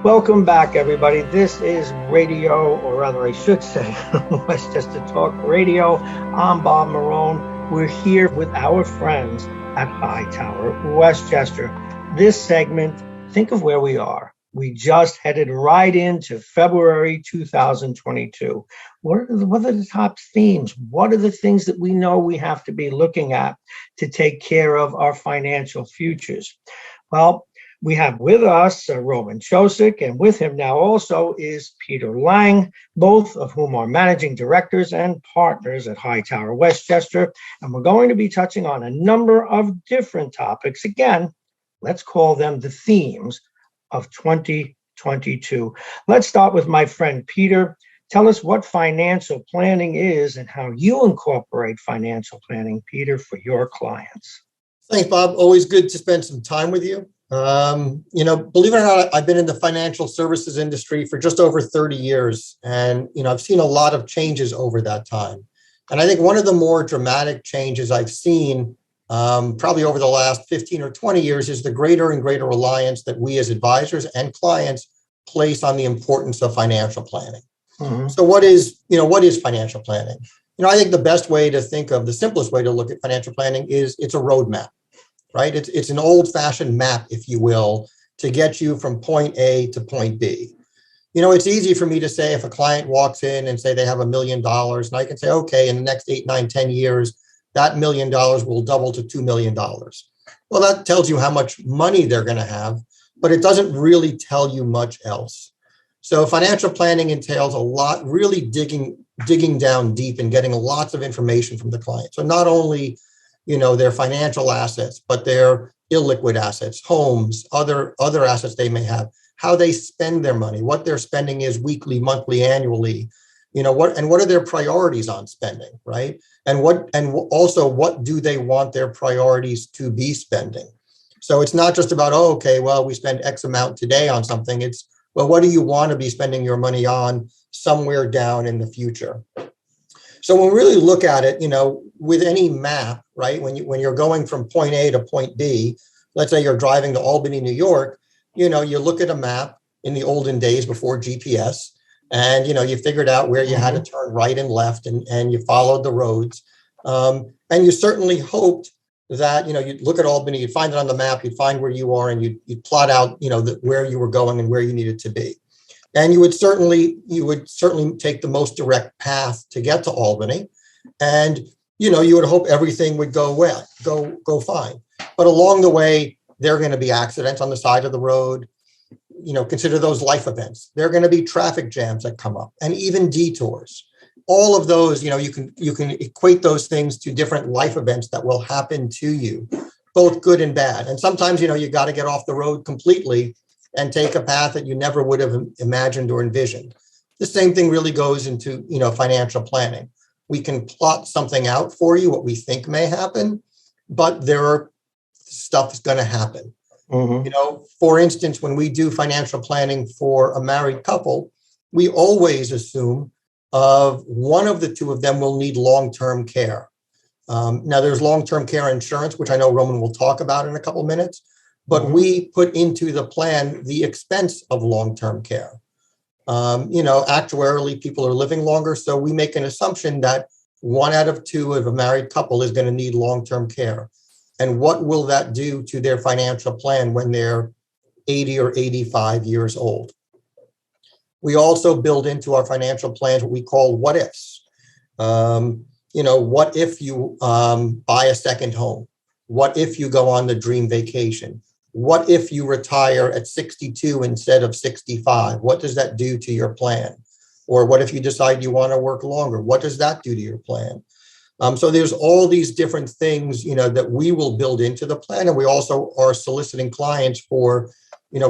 Welcome back, everybody. This is radio, or rather, I should say, Westchester Talk Radio. I'm Bob Marone. We're here with our friends at Hightower, Westchester. This segment, think of where we are. We just headed right into February 2022. What are the top themes? What are the things that we know we have to be looking at to take care of our financial futures? Well, we have with us Roman Ciosek, and with him now also is Peter Lang, both of whom are managing directors and partners at Hightower, Westchester. And we're going to be touching on a number of different topics. Again, let's call them the themes of 2022. Let's start with my friend Peter. Tell us what financial planning is and how you incorporate financial planning, Peter, for your clients. Thanks, Bob. Always good to spend some time with you. Believe it or not, I've been in the financial services industry for just over 30 years. And, I've seen a lot of changes over that time. And I think one of the more dramatic changes I've seen probably over the last 15 or 20 years is the greater and greater reliance that we as advisors and clients place on the importance of financial planning. Mm-hmm. So what is financial planning? I think the best way to think of, the simplest way to look at financial planning is it's a roadmap. Right? It's an old-fashioned map, if you will, to get you from point A to point B. It's easy for me to say if a client walks in and say they have $1 million, and I can say, okay, in the next 8, 9, 10 years, that $1 million will double to $2 million. Well, that tells you how much money they're going to have, but it doesn't really tell you much else. So financial planning entails a lot, really digging down deep and getting lots of information from the client. So not only their financial assets, but their illiquid assets, homes, other assets they may have, how they spend their money, what their spending is weekly, monthly, annually, what are their priorities on spending, right? And also what do they want their priorities to be spending? So it's not just about, we spend X amount today on something. It's, well, what do you want to be spending your money on somewhere down in the future? So when we really look at it, with any map, right, when you're going from point A to point B, let's say you're driving to Albany, New York, you look at a map in the olden days before GPS, and, you figured out where you had to turn right and left, and you followed the roads. And you certainly hoped that, you'd look at Albany, you'd find it on the map, you'd find where you are, and you'd plot out, where you were going and where you needed to be. And you would certainly take the most direct path to get to Albany. And, you would hope everything would go well, go fine. But along the way, there are going to be accidents on the side of the road. Consider those life events. There are going to be traffic jams that come up and even detours. All of those, you can equate those things to different life events that will happen to you, both good and bad. And sometimes, you got to get off the road completely and take a path that you never would have imagined or envisioned. The same thing really goes into, financial planning. We can plot something out for you, what we think may happen, but stuff is going to happen. Mm-hmm. For instance, when we do financial planning for a married couple, we always assume one of the two of them will need long-term care. Now, there's long-term care insurance, which I know Roman will talk about in a couple minutes. But we put into the plan the expense of long-term care. Actuarially, people are living longer, so we make an assumption that 1 out of 2 of a married couple is going to need long-term care. And what will that do to their financial plan when they're 80 or 85 years old? We also build into our financial plans what we call what ifs. What if you buy a second home? What if you go on the dream vacation? What if you retire at 62 instead of 65? What does that do to your plan? Or what if you decide you want to work longer? What does that do to your plan? So there's all these different things, that we will build into the plan. And we also are soliciting clients for,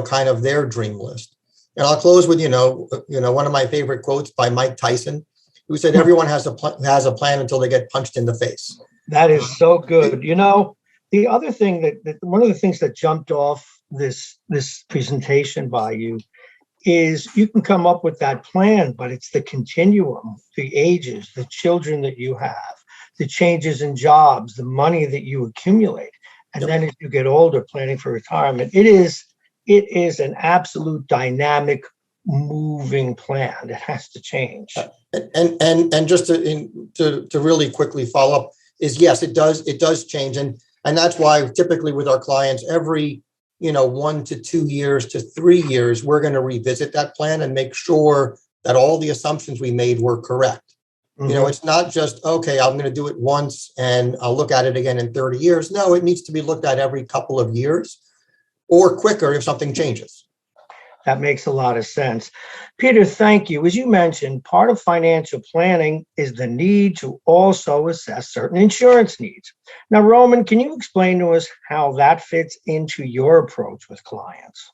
kind of their dream list. And I'll close with, one of my favorite quotes by Mike Tyson, who said, everyone has a plan until they get punched in the face. That is so good. The other thing that one of the things that jumped off this presentation by you is you can come up with that plan, but it's the continuum, the ages, the children that you have, the changes in jobs, the money that you accumulate. And then as you get older, planning for retirement, it is it is an absolute dynamic, moving plan. It has to change. And just to really quickly follow up is, yes, it does change, and that's why typically with our clients every 1 to 2 years to 3 years we're going to revisit that plan and make sure that all the assumptions we made were correct. It's not just, okay, I'm going to do it once and I'll look at it again in 30 years. No, it needs to be looked at every couple of years or quicker if something changes. That makes a lot of sense. Peter, thank you. As you mentioned, part of financial planning is the need to also assess certain insurance needs. Now, Roman, can you explain to us how that fits into your approach with clients?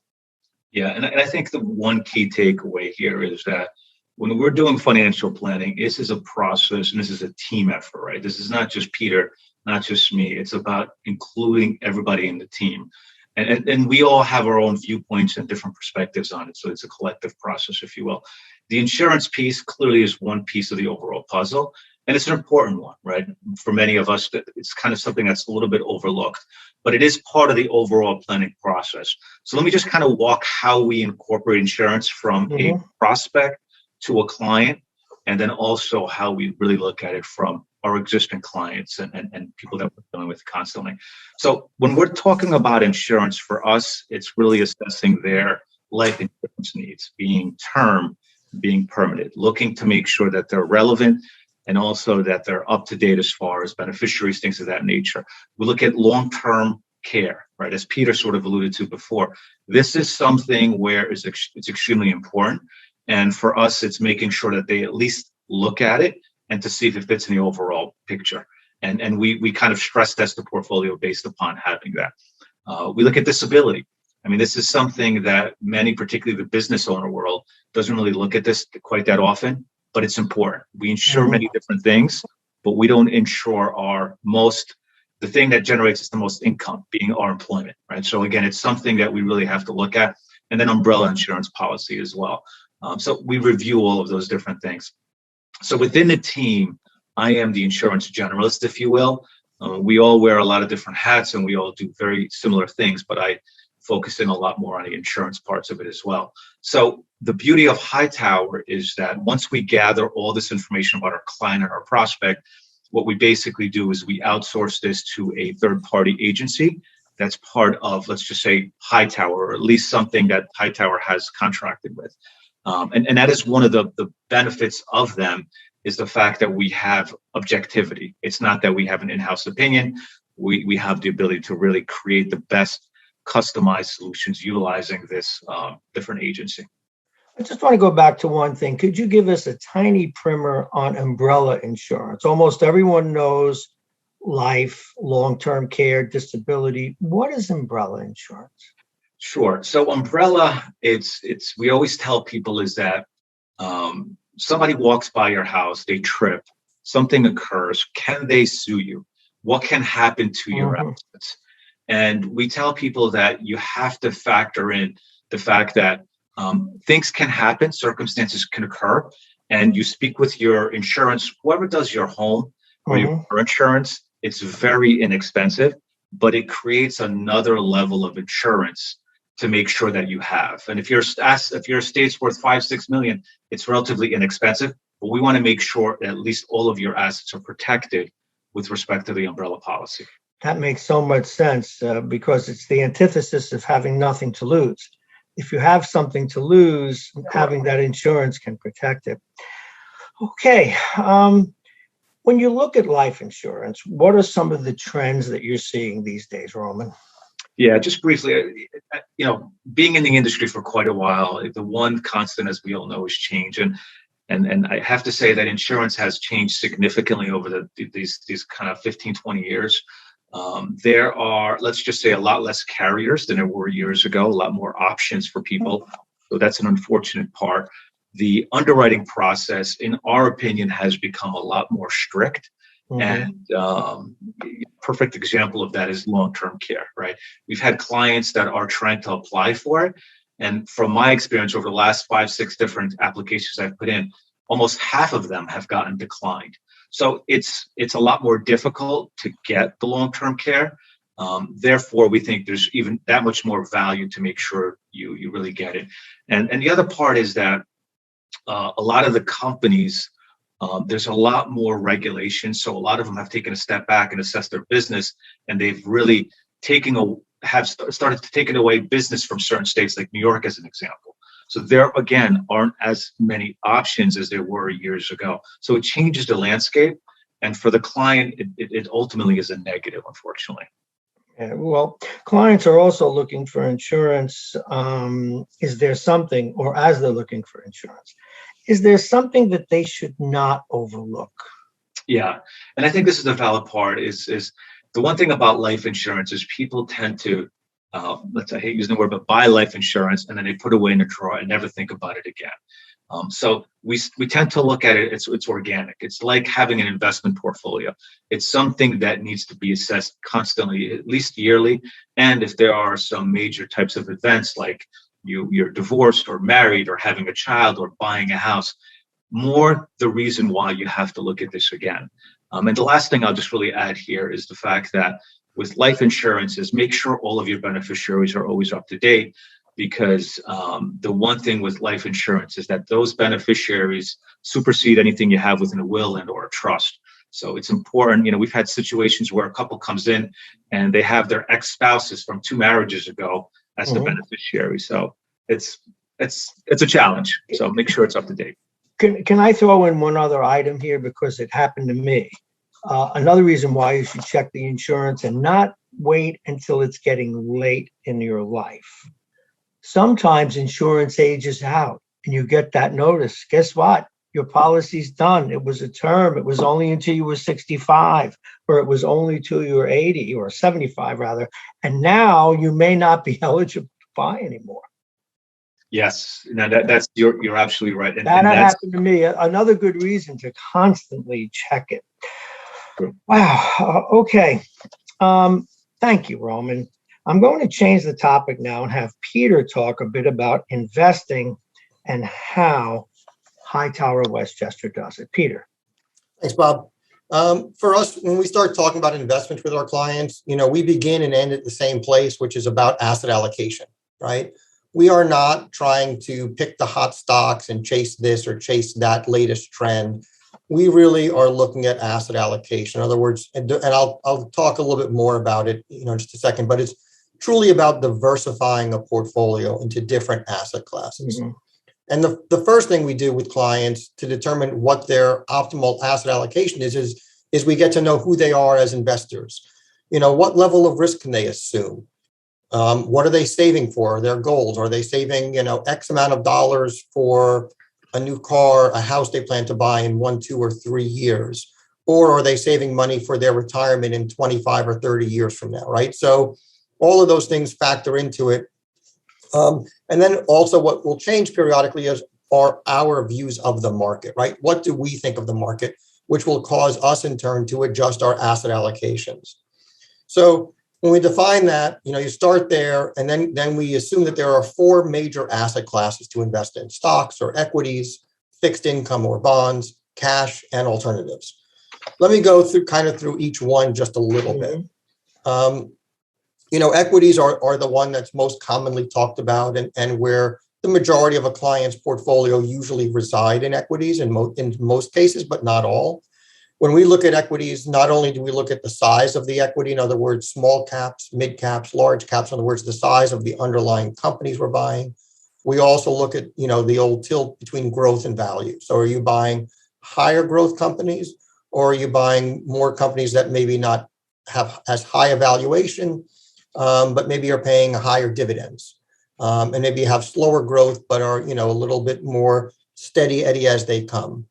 Yeah, and I think the one key takeaway here is that when we're doing financial planning, this is a process and this is a team effort, right? This is not just Peter, not just me. It's about including everybody in the team. And we all have our own viewpoints and different perspectives on it. So it's a collective process, if you will. The insurance piece clearly is one piece of the overall puzzle. And it's an important one, right? For many of us, it's kind of something that's a little bit overlooked, but it is part of the overall planning process. So let me just kind of walk how we incorporate insurance from a prospect to a client, and then also how we really look at it from our existing clients and people that we're dealing with constantly. So when we're talking about insurance, for us, it's really assessing their life insurance needs, being term, being permanent, looking to make sure that they're relevant and also that they're up to date as far as beneficiaries, things of that nature. We look at long-term care, right? As Peter sort of alluded to before, this is something where it's extremely important. And for us, it's making sure that they at least look at it and to see if it fits in the overall picture. And we kind of stress test the portfolio based upon having that. We look at disability. I mean, this is something that many, particularly the business owner world, doesn't really look at this quite that often, but it's important. We insure many different things, but we don't insure the thing that generates us the most income, being our employment, right? So again, it's something that we really have to look at. And then umbrella insurance policy as well. So we review all of those different things. So within the team, I am the insurance generalist, if you will. We all wear a lot of different hats and we all do very similar things, but I focus in a lot more on the insurance parts of it as well. So the beauty of Hightower is that once we gather all this information about our client and our prospect, what we basically do is we outsource this to a third-party agency that's part of, let's just say, Hightower, or at least something that Hightower has contracted with. And that is one of the benefits of them, is the fact that we have objectivity. It's not that we have an in-house opinion. We have the ability to really create the best customized solutions utilizing this different agency. I just want to go back to one thing. Could you give us a tiny primer on umbrella insurance? Almost everyone knows life, long-term care, disability. What is umbrella insurance? Sure. So umbrella, we always tell people is that somebody walks by your house, they trip, something occurs. Can they sue you? What can happen to your assets? And we tell people that you have to factor in the fact that things can happen, circumstances can occur, and you speak with your insurance, whoever does your home or your insurance, it's very inexpensive, but it creates another level of insurance to make sure that you have. And if your estate's worth 5-6 million, it's relatively inexpensive, but we want to make sure that at least all of your assets are protected with respect to the umbrella policy. That makes so much sense because it's the antithesis of having nothing to lose. If you have something to lose, having that insurance can protect it. Okay. When you look at life insurance, what are some of the trends that you're seeing these days, Roman? Yeah, just briefly, being in the industry for quite a while, the one constant, as we all know, is change. And I have to say that insurance has changed significantly over these kind of 15, 20 years. There are, let's just say, a lot less carriers than there were years ago, a lot more options for people. So that's an unfortunate part. The underwriting process, in our opinion, has become a lot more strict. And perfect example of that is long-term care, right? We've had clients that are trying to apply for it. And from my experience over the last 5-6 different applications I've put in, almost half of them have gotten declined. So it's a lot more difficult to get the long-term care. Therefore, we think there's even that much more value to make sure you really get it. And the other part is that a lot of the companies, there's a lot more regulation. So a lot of them have taken a step back and assessed their business, and they've really started to take away business from certain states, like New York, as an example. So there again aren't as many options as there were years ago. So it changes the landscape, and for the client, it ultimately is a negative, unfortunately. Yeah, well, clients are also looking for insurance. Is there something, or as they're looking for insurance, is there something that they should not overlook? Yeah, and I think this is the valid part. Is the one thing about life insurance is people tend to, I hate using the word, but buy life insurance and then they put it away in a drawer and never think about it again. So we tend to look at it, it's organic. It's like having an investment portfolio. It's something that needs to be assessed constantly, at least yearly. And if there are some major types of events like you're divorced or married or having a child or buying a house, more the reason why you have to look at this again. And the last thing I'll just really add here is the fact that with life insurance is make sure all of your beneficiaries are always up to date, because the one thing with life insurance is that those beneficiaries supersede anything you have within a will and or a trust. So it's important, we've had situations where a couple comes in and they have their ex-spouses from 2 marriages ago as the beneficiary. So it's a challenge. So make sure it's up to date. Can I throw in one other item here, because it happened to me? Another reason why you should check the insurance and not wait until it's getting late in your life. Sometimes insurance ages out and you get that notice. Guess what? Your policy's done. It was a term. It was only until you were 65, or it was only till you were 80 or 75 rather. And now you may not be eligible to buy anymore. Yes, no, that's you're absolutely right. And that that's happened to me. Another good reason to constantly check it. True. Wow. Okay. Thank you, Roman. I'm going to change the topic now and have Peter talk a bit about investing and how Hightower Westchester does it. Peter. Thanks, Bob. For us, when we start talking about investments with our clients, we begin and end at the same place, which is about asset allocation, right? We are not trying to pick the hot stocks and chase this or chase that latest trend. We really are looking at asset allocation. In other words, and I'll talk a little bit more about it, in just a second, but it's truly about diversifying a portfolio into different asset classes. Mm-hmm. And the first thing we do with clients to determine what their optimal asset allocation is we get to know who they are as investors. What level of risk can they assume? What are they saving for? Their goals? Are they saving, X amount of dollars for a new car, a house they plan to buy in 1, 2, or 3 years? Or are they saving money for their retirement in 25 or 30 years from now, right? So all of those things factor into it. And then also what will change periodically are our views of the market, right? What do we think of the market, which will cause us in turn to adjust our asset allocations. So when we define that, you start there, and then we assume that there are 4 major asset classes to invest in: stocks or equities, fixed income or bonds, cash, and alternatives. Let me go through each one just a little bit. Equities are the one that's most commonly talked about and where the majority of a client's portfolio usually reside in equities in most cases, but not all. When we look at equities, not only do we look at the size of the equity, in other words, small caps, mid caps, large caps, in other words, the size of the underlying companies we're buying, we also look at, the old tilt between growth and value. So are you buying higher growth companies, or are you buying more companies that maybe not have as high a valuation, but maybe are paying higher dividends, and maybe have slower growth, but are, a little bit more steady Eddie as they come.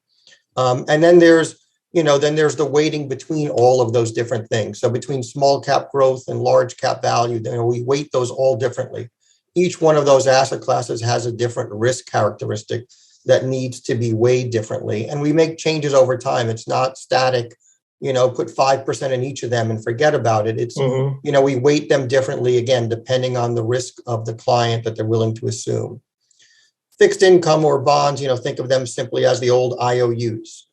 And then there's the weighting between all of those different things. So between small cap growth and large cap value, we weight those all differently. Each one of those asset classes has a different risk characteristic that needs to be weighed differently. And we make changes over time. It's not static, put 5% in each of them and forget about it. It's, we weight them differently, again, depending on the risk of the client that they're willing to assume. Fixed income or bonds, think of them simply as the old IOUs.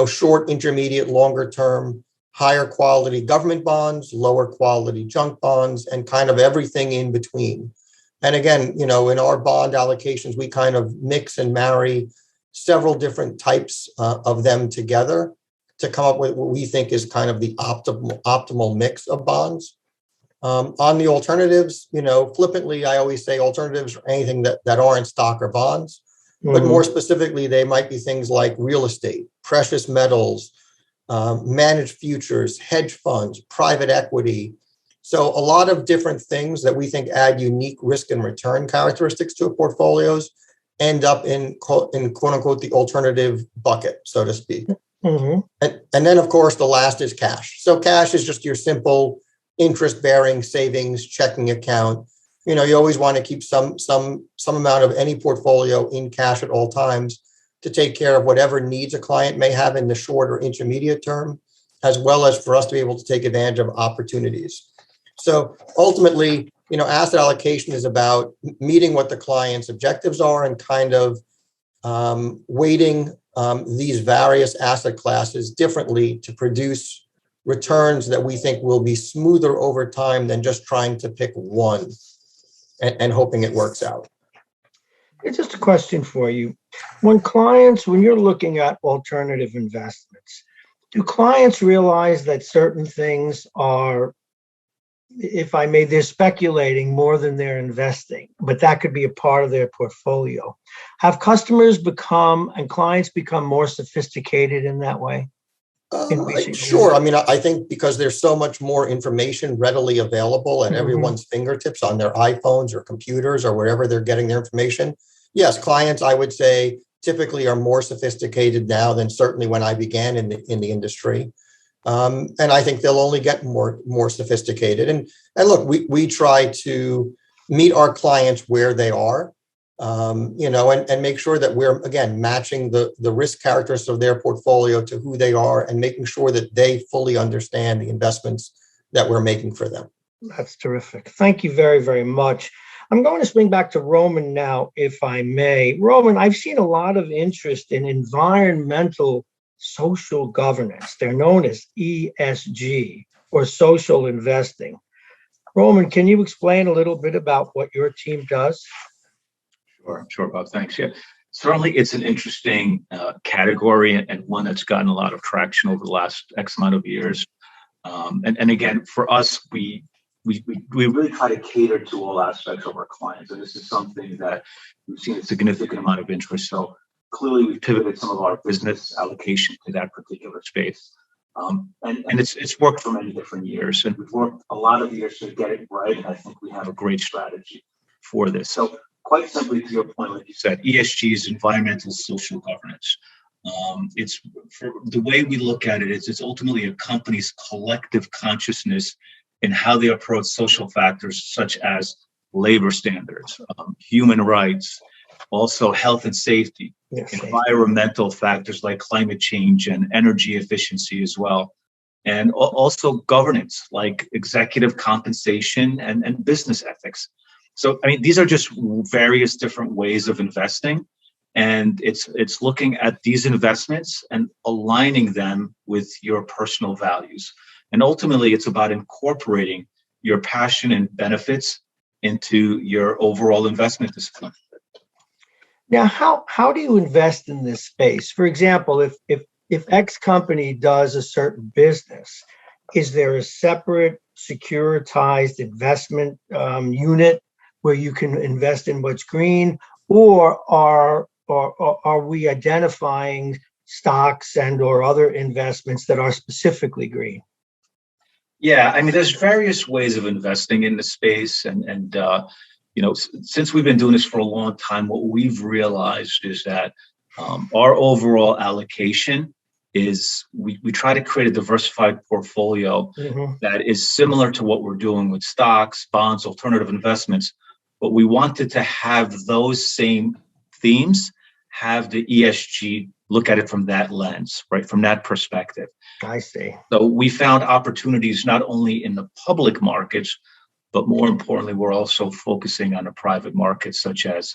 Short, intermediate, longer term, higher quality government bonds, lower quality junk bonds, and kind of everything in between. And again, in our bond allocations, we kind of mix and marry several different types of them together to come up with what we think is kind of the optimal mix of bonds. On the alternatives, flippantly, I always say alternatives are anything that aren't stock or bonds, but more specifically, they might be things like real estate, precious metals, managed futures, hedge funds, private equity. So a lot of different things that we think add unique risk and return characteristics to portfolios end up in quote unquote the alternative bucket, so to speak. And then, of course, the last is cash. So cash is just your simple interest-bearing savings checking account. You always want to keep some amount of any portfolio in cash at all times to take care of whatever needs a client may have in the short or intermediate term, as well as for us to be able to take advantage of opportunities. So ultimately, asset allocation is about meeting what the client's objectives are and kind of weighting these various asset classes differently to produce returns that we think will be smoother over time than just trying to pick one and hoping it works out. It's just a question for you. When you're looking at alternative investments, do clients realize that certain things are, if I may, they're speculating more than they're investing, but that could be a part of their portfolio? Have customers and clients become more sophisticated in that way? Sure. I mean, I think because there's so much more information readily available at everyone's fingertips on their iPhones or computers or wherever they're getting their information. Yes, clients, I would say, typically are more sophisticated now than certainly when I began in the industry. And I think they'll only get more sophisticated. And look, we try to meet our clients where they are, and make sure that we're, again, matching the risk characteristics of their portfolio to who they are and making sure that they fully understand the investments that we're making for them. That's terrific. Thank you very, very much. I'm going to swing back to Roman now, if I may. Roman, I've seen a lot of interest in environmental social governance. They're known as ESG, or social investing. Roman, can you explain a little bit about what your team does? Sure, Bob. Thanks. Yeah, certainly it's an interesting category and one that's gotten a lot of traction over the last X amount of years. And again, for us, we really try to cater to all aspects of our clients. And this is something that we've seen a significant amount of interest. So clearly we've pivoted some of our business allocation to that particular space. And it's worked for many different years. And we've worked a lot of years to get it right. And I think we have a great strategy for this. So quite simply, to your point, like you said, ESG is environmental social governance. It's for the way we look at it is it's ultimately a company's collective consciousness in how they approach social factors such as labor standards, human rights, also health and safety, environmental factors like climate change and energy efficiency as well, and also governance like executive compensation and business ethics. So, I mean, these are just various different ways of investing. And it's looking at these investments and aligning them with your personal values. And ultimately, it's about incorporating your passion and benefits into your overall investment discipline. Now, how do you invest in this space? For example, if X company does a certain business, is there a separate securitized investment unit where you can invest in what's green, or are we identifying stocks and or other investments that are specifically green? Yeah, I mean, there's various ways of investing in the space, and since we've been doing this for a long time, what we've realized is that our overall allocation is we try to create a diversified portfolio that is similar to what we're doing with stocks, bonds, alternative investments, but we wanted to have those same themes, have the ESG look at it from that lens, right? From that perspective. I see. So we found opportunities not only in the public markets, but more importantly, we're also focusing on the private markets, such as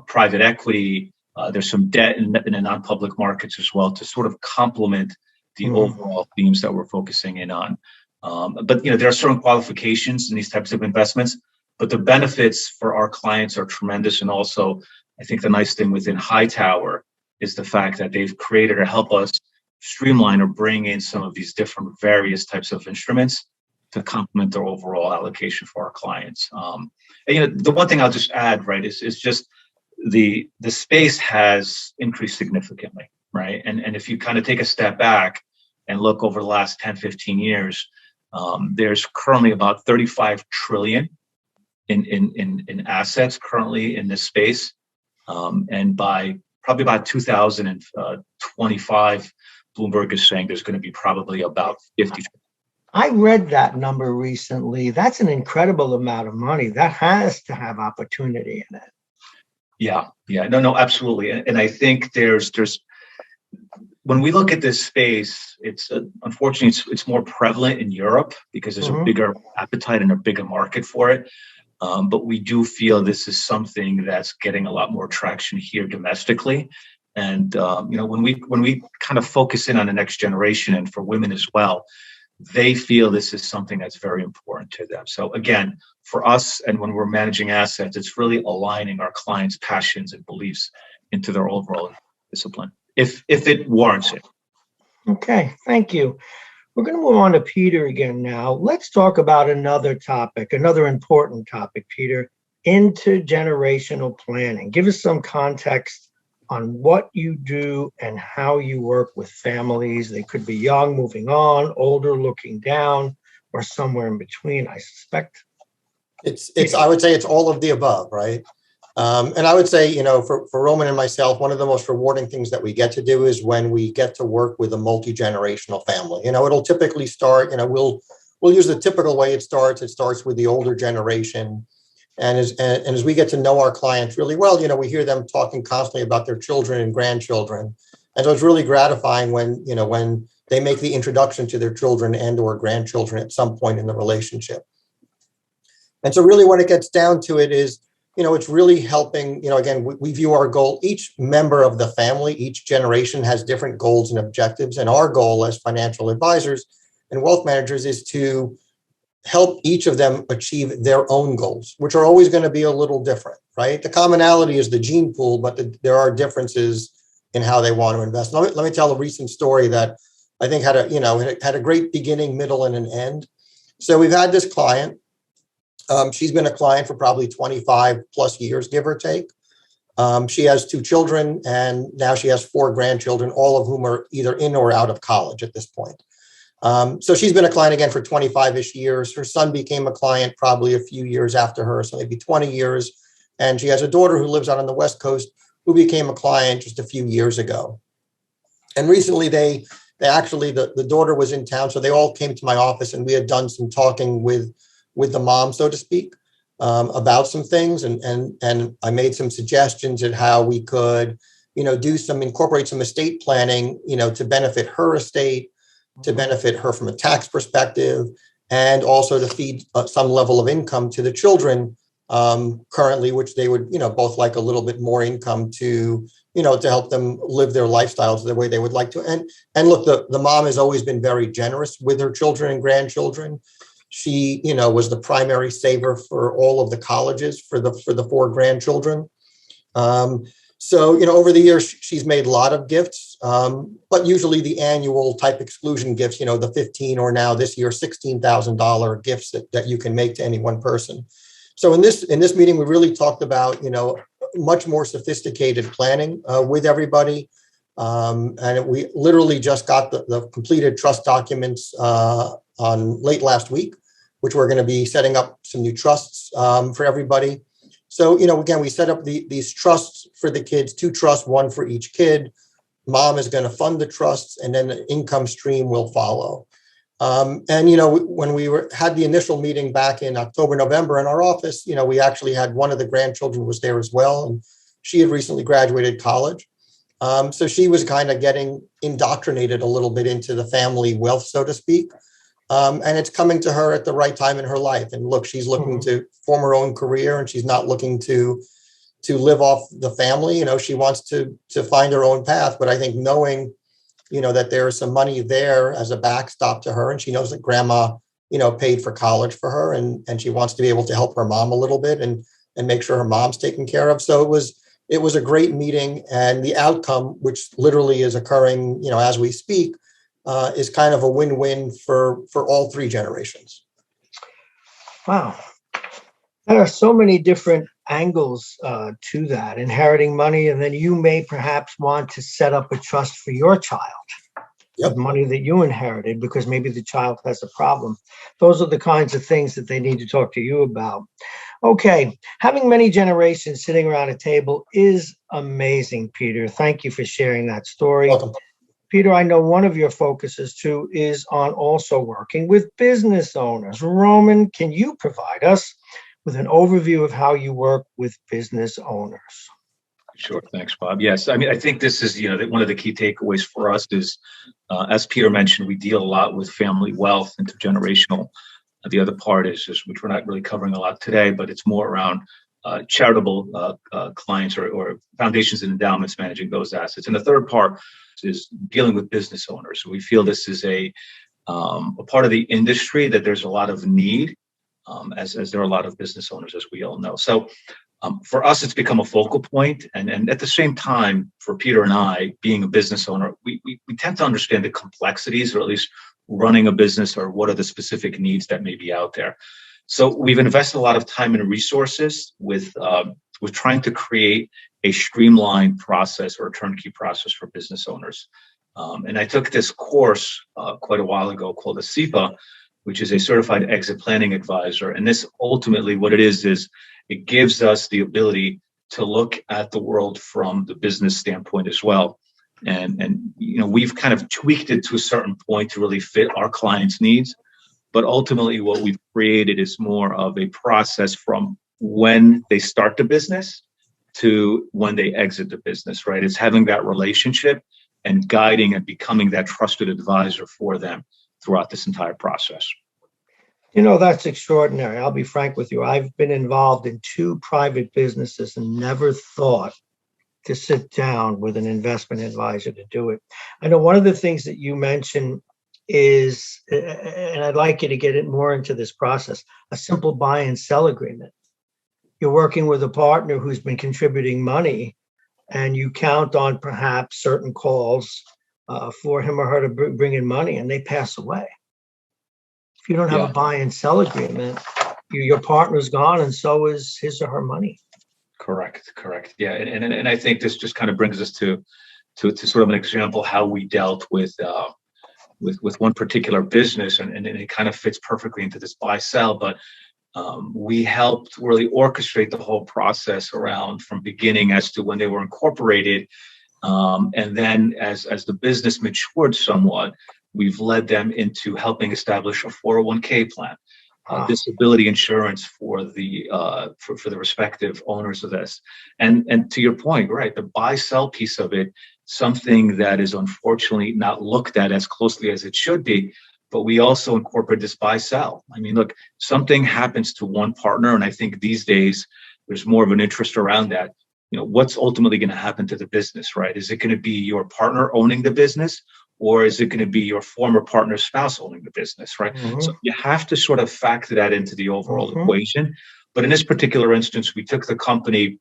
private equity. There's some debt in the non-public markets as well to sort of complement the overall themes that we're focusing in on. But there are certain qualifications in these types of investments, but the benefits for our clients are tremendous. And also, I think the nice thing within Hightower is the fact that they've created or help us streamline or bring in some of these different various types of instruments to complement their overall allocation for our clients. And the one thing I'll just add, right, is just the space has increased significantly, right? And if you kind of take a step back and look over the last 10, 15 years, there's currently about 35 trillion in assets currently in this space. And by probably about 2025, Bloomberg is saying there's going to be probably about 50. I read that number recently. That's an incredible amount of money. That has to have opportunity in it. Yeah, no, absolutely. And I think there's when we look at this space, it's unfortunately it's more prevalent in Europe because there's a bigger appetite and a bigger market for it. But we do feel this is something that's getting a lot more traction here domestically. And when we kind of focus in on the next generation and for women as well, they feel this is something that's very important to them. So again, for us, and when we're managing assets, it's really aligning our clients' passions and beliefs into their overall discipline, if it warrants it. Okay, thank you. We're going to move on to Peter again now. Let's talk about another topic, another important topic, Peter, intergenerational planning. Give us some context on what you do and how you work with families. They could be young, moving on, older, looking down, or somewhere in between, I suspect. I would say it's all of the above, right? And I would say, for Roman and myself, one of the most rewarding things that we get to do is when we get to work with a multi-generational family. It'll typically start, we'll use the typical way it starts. It starts with the older generation. And as we get to know our clients really well, we hear them talking constantly about their children and grandchildren. And so it's really gratifying when they make the introduction to their children and or grandchildren at some point in the relationship. And so really when it gets down to it is, it's really helping, again, we view our goal, each member of the family, each generation has different goals and objectives. And our goal as financial advisors and wealth managers is to help each of them achieve their own goals, which are always going to be a little different, right? The commonality is the gene pool, but there are differences in how they want to invest. Let me tell a recent story that I think had a great beginning, middle, and an end. So we've had this client. She's been a client for probably 25 plus years, give or take. She has 2 children, and now she has 4 grandchildren, all of whom are either in or out of college at this point. So she's been a client again for 25-ish years. Her son became a client probably a few years after her, so maybe 20 years. And she has a daughter who lives out on the West Coast who became a client just a few years ago. And recently they actually, the daughter was in town, so they all came to my office and we had done some talking with the mom, so to speak, about some things. And I made some suggestions at how we could, incorporate some estate planning, to benefit her estate, to benefit her from a tax perspective, and also to feed some level of income to the children currently, which they would, both like a little bit more income to, to help them live their lifestyles the way they would like to. And look, the mom has always been very generous with her children and grandchildren. She, was the primary saver for all of the colleges for the 4 grandchildren. So, over the years, she's made a lot of gifts, but usually the annual type exclusion gifts, the $15 or now this year, $16,000 gifts that you can make to any one person. So in this meeting, we really talked about, much more sophisticated planning with everybody. And we literally just got the completed trust documents on late last week, which we're going to be setting up some new trusts for everybody. So, again, we set up these trusts for the kids, 2 trusts, 1 for each kid. Mom is going to fund the trusts, and then the income stream will follow. And, when we had the initial meeting back in October, November in our office, we actually had one of the grandchildren was there as well. And she had recently graduated college. So she was kind of getting indoctrinated a little bit into the family wealth, so to speak. And it's coming to her at the right time in her life. And look, she's looking to form her own career, and she's not looking to live off the family. She wants to find her own path. But I think knowing, that there is some money there as a backstop to her. And she knows that grandma, paid for college for her, and she wants to be able to help her mom a little bit and make sure her mom's taken care of. So it was a great meeting, and the outcome, which literally is occurring, as we speak, is kind of a win-win for all three generations. Wow. There are so many different angles to that, inheriting money, and then you may perhaps want to set up a trust for your child. Yep. With money that you inherited because maybe the child has a problem. Those are the kinds of things that they need to talk to you about. Okay, having many generations sitting around a table is amazing, Peter. Thank you for sharing that story. Welcome. Peter, I know one of your focuses too is on also working with business owners. Roman, can you provide us with an overview of how you work with business owners? Sure. Thanks, Bob. Yes. I mean, I think this is, one of the key takeaways for us is, as Peter mentioned, we deal a lot with family wealth, intergenerational. The other part is just, which we're not really covering a lot today, but it's more around charitable clients or foundations and endowments managing those assets. And the third part is dealing with business owners. We feel this is a part of the industry that there's a lot of need, as there are a lot of business owners, as we all know. So for us, it's become a focal point. And at the same time, for Peter and I, being a business owner, we tend to understand the complexities, or at least running a business, or what are the specific needs that may be out there. So we've invested a lot of time and resources with trying to create a streamlined process or a turnkey process for business owners. And I took this course quite a while ago called a CEPA, which is a certified exit planning advisor. And this ultimately, what it is it gives us the ability to look at the world from the business standpoint as well. And we've kind of tweaked it to a certain point to really fit our clients' needs. But ultimately, what we've created is more of a process from when they start the business to when they exit the business, right? It's having that relationship and guiding and becoming that trusted advisor for them throughout this entire process. That's extraordinary. I'll be frank with you. I've been involved in 2 private businesses and never thought to sit down with an investment advisor to do it. I know one of the things that you mentioned is, and I'd like you to get it more into this process, a simple buy and sell agreement. You're working with a partner who's been contributing money, and you count on perhaps certain calls for him or her to bring in money, and they pass away. If you don't have a buy and sell agreement, your partner's gone, and so is his or her money. Correct. Yeah, and I think this just kind of brings us to sort of an example how we dealt with one particular business, and it kind of fits perfectly into this buy sell. But we helped really orchestrate the whole process around from beginning as to when they were incorporated, and then as the business matured somewhat, we've led them into helping establish a 401k plan, disability insurance for the respective owners of this. And to your point, right, the buy-sell piece of it, something that is unfortunately not looked at as closely as it should be, but we also incorporate this buy-sell. I mean, look, something happens to one partner, and I think these days there's more of an interest around that. What's ultimately going to happen to the business, right? Is it going to be your partner owning the business, or is it going to be your former partner's spouse owning the business, right? Mm-hmm. So you have to sort of factor that into the overall equation. But in this particular instance, we took the company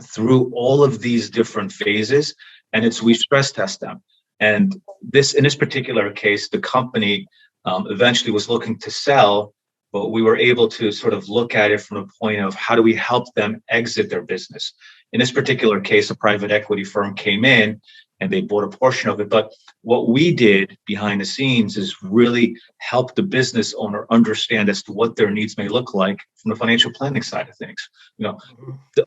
through all of these different phases, and we stress test them. And in this particular case, the company eventually was looking to sell, but we were able to sort of look at it from the point of how do we help them exit their business. In this particular case, a private equity firm came in and they bought a portion of it. But what we did behind the scenes is really help the business owner understand as to what their needs may look like from the financial planning side of things.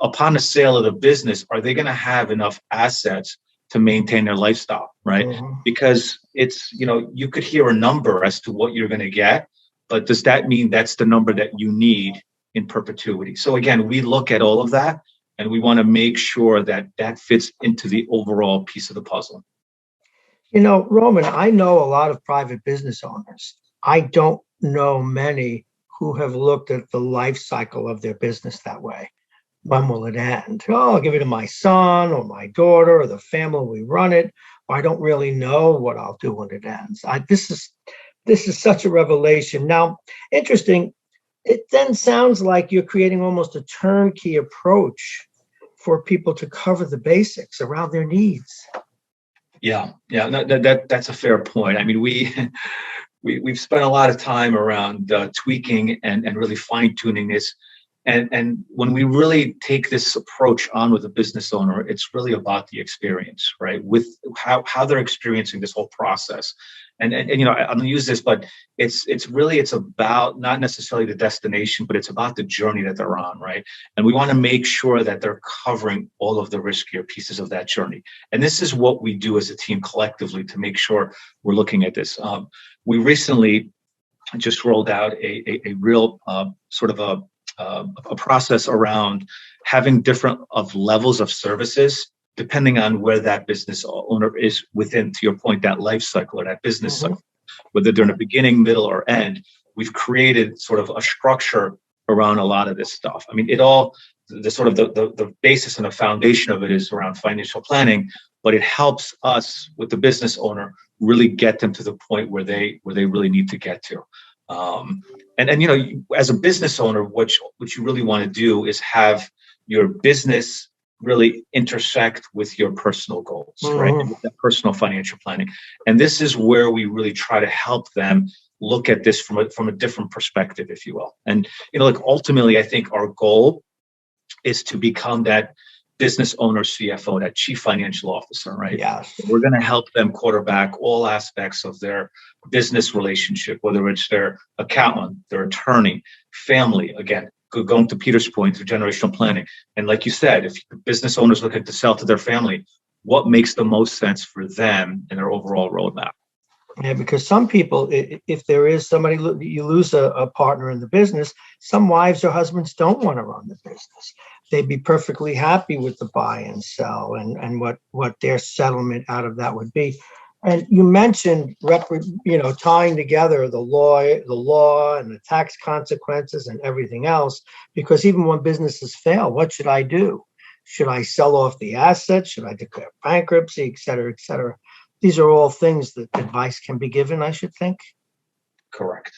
Upon the sale of the business, are they going to have enough assets to maintain their lifestyle, right? Because it's, you could hear a number as to what you're going to get, but does that mean that's the number that you need in perpetuity? So again, we look at all of that, and we want to make sure that that fits into the overall piece of the puzzle. Roman, I know a lot of private business owners. I don't know many who have looked at the life cycle of their business that way. when will it end? Oh, I'll give it to my son or my daughter or the family we run it. I don't really know what I'll do when it ends. This is such a revelation. Now, interesting. It then sounds like you're creating almost a turnkey approach for people to cover the basics around their needs. Yeah, no, that's a fair point. I mean, we've spent a lot of time around tweaking and really fine tuning this. And when we really take this approach on with a business owner, it's really about the experience, right? With how they're experiencing this whole process. And you know, I'm gonna use this, but it's about not necessarily the destination, but it's about the journey that they're on, right? And we want to make sure that they're covering all of the riskier pieces of that journey. And this is what we do as a team collectively to make sure we're looking at this. We recently just rolled out a real sort of a process around having different of levels of services depending on where that business owner is within, to your point, that life cycle or that business cycle, whether they're in the beginning, middle, or end. We've created sort of a structure around a lot of this stuff. I mean, the basis and the foundation of it is around financial planning, but it helps us with the business owner really get them to the point where they really need to get to. And you know, as a business owner, what you really want to do is have your business really intersect with your personal goals, right? With that personal financial planning. And this is where we really try to help them look at this from a different perspective, if you will. And you know, like ultimately, I think our goal is to become that business owner CFO, that chief financial officer, right? Yes. We're going to help them quarterback all aspects of their business relationship, whether it's their accountant, their attorney, family, again, going to Peter's point, through generational planning. And like you said, if business owners look at to sell to their family, what makes the most sense for them and their overall roadmap? Yeah, because some people, if there is somebody, you lose a partner in the business, some wives or husbands don't want to run the business. They'd be perfectly happy with the buy and sell and what their settlement out of that would be. And you mentioned, tying together the law and the tax consequences and everything else, because even when businesses fail, what should I do? Should I sell off the assets? Should I declare bankruptcy, et cetera, et cetera? These are all things that advice can be given, I should think. Correct.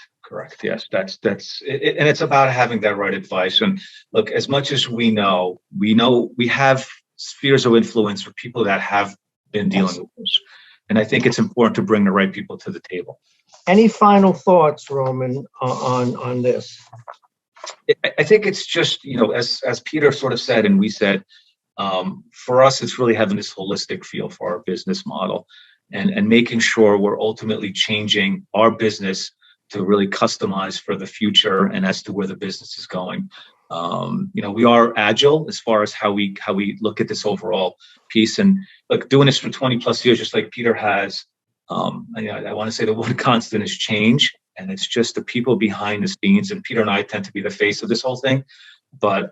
Yes, that's it, and it's about having that right advice. And look, as much as we know we have spheres of influence for people that have been dealing with this. And I think it's important to bring the right people to the table. Any final thoughts, Roman, on this? I think it's just, you know, as Peter sort of said, and we said, for us, it's really having this holistic feel for our business model and making sure we're ultimately changing our business to really customize for the future and as to where the business is going. We are agile as far as how we look at this overall piece. And look, doing this for 20 plus years, just like Peter has, I want to say the one constant is change. And it's just the people behind the scenes. And Peter and I tend to be the face of this whole thing. But,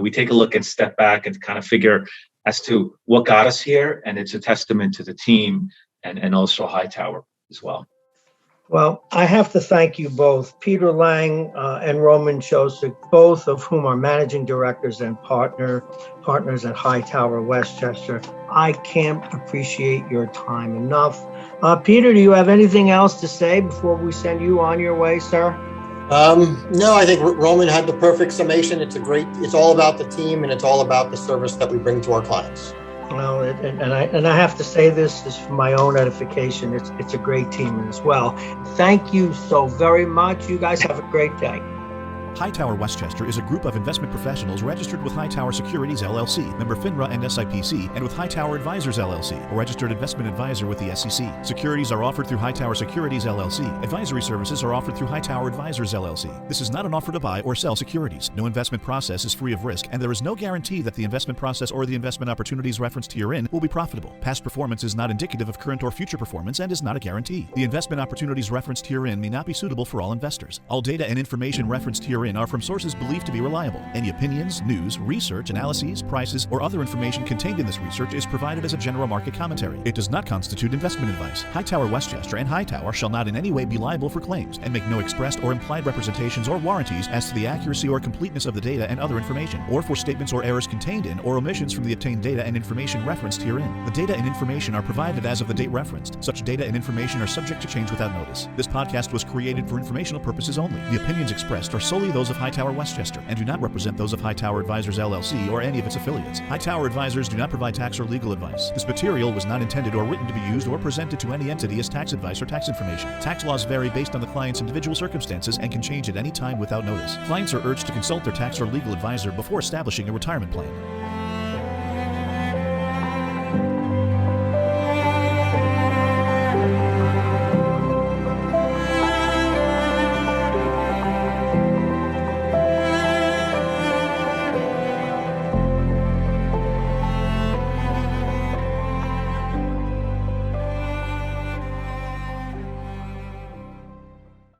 we take a look and step back and kind of figure as to what got us here. And it's a testament to the team and also Hightower as well. Well, I have to thank you both, Peter Lang and Roman Ciosek, both of whom are managing directors and partners at Hightower, Westchester. I can't appreciate your time enough. Peter, do you have anything else to say before we send you on your way, sir? No, I think Roman had the perfect summation. It's all about the team and it's all about the service that we bring to our clients. Well, and I have to say this is for my own edification. It's a great team as well. Thank you so very much. You guys have a great day. Hightower Westchester is a group of investment professionals registered with Hightower Securities LLC, member FINRA and SIPC, and with Hightower Advisors LLC, a registered investment advisor with the SEC. Securities are offered through Hightower Securities LLC. Advisory services are offered through Hightower Advisors LLC. This is not an offer to buy or sell securities. No investment process is free of risk, and there is no guarantee that the investment process or the investment opportunities referenced herein will be profitable. Past performance is not indicative of current or future performance and is not a guarantee. The investment opportunities referenced herein may not be suitable for all investors. All data and information referenced herein herein are from sources believed to be reliable. Any opinions, news, research, analyses, prices, or other information contained in this research is provided as a general market commentary. It does not constitute investment advice. Hightower Westchester and Hightower shall not in any way be liable for claims and make no expressed or implied representations or warranties as to the accuracy or completeness of the data and other information, or for statements or errors contained in or omissions from the obtained data and information referenced herein. The data and information are provided as of the date referenced. Such data and information are subject to change without notice. This podcast was created for informational purposes only. The opinions expressed are solely those of Hightower Westchester and do not represent those of Hightower Advisors LLC or any of its affiliates. Hightower Advisors do not provide tax or legal advice. This material was not intended or written to be used or presented to any entity as tax advice or tax information. Tax laws vary based on the client's individual circumstances and can change at any time without notice. Clients are urged to consult their tax or legal advisor before establishing a retirement plan.